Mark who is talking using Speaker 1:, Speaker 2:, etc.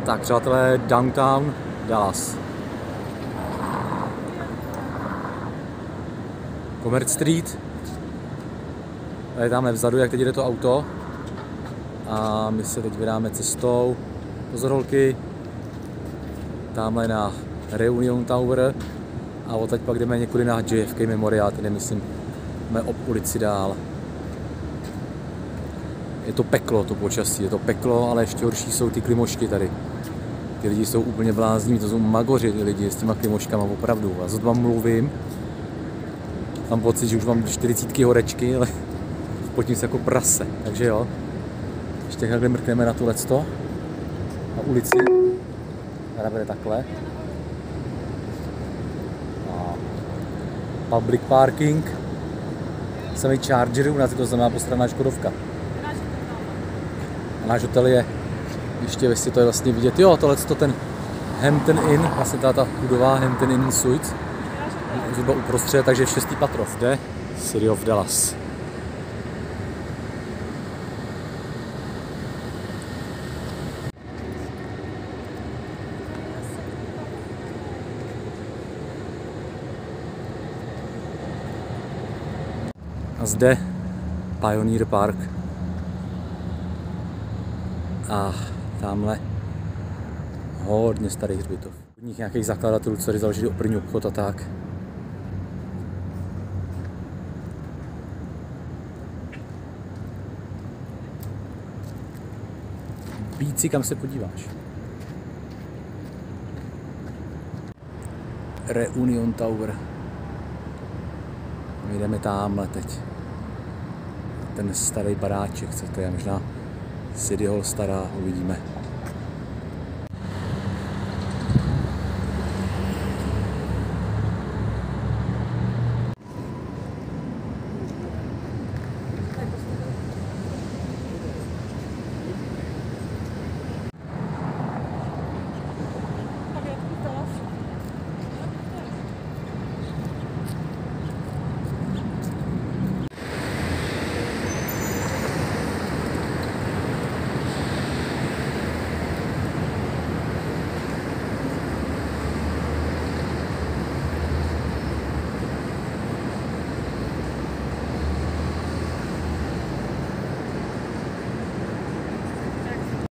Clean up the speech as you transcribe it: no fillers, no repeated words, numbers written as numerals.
Speaker 1: Tak přátelé, Downtown Dallas. Commerce Street. Tady tamhle vzadu, jak teď jde to auto. A my se teď vydáme cestou. Pozor holky. Tamhle na Reunion Tower. A odtaď pak jdeme někudy na JFK Memorial, tedy myslím, jsme ob ulici dál. Je to peklo, to počasí, je to peklo, ale ještě horší jsou ty klimošky tady. Ty lidi jsou úplně blázní, to jsou magoři ty lidi s těma klimoškama, opravdu. Já s vám mluvím. Mám pocit, že už mám 40 horečky, ale potím se jako prase, takže jo. Ještě takhle mrkneme na tohleto, na ulici. Tady bude takhle. A public parking. Samý Charger, u nás je to znamená postranná Škodovka. A náš hotel je, ještě jestli to je vlastně vidět, jo, tohleto ten Hampton Inn, vlastně ta budova Hampton Inn Suites. Zhruba uprostřed, takže 6. patro. Zde City of Dallas. A zde Pioneer Park. A tamhle hodně starých hřbitov. Od nich nějakých zakladatelů, co tady založili operní obchod a tak. Bíci, kam se podíváš. Reunion Tower. My jdeme tamhle teď. Ten starý baráček, co to je, možná City Hall stará, uvidíme.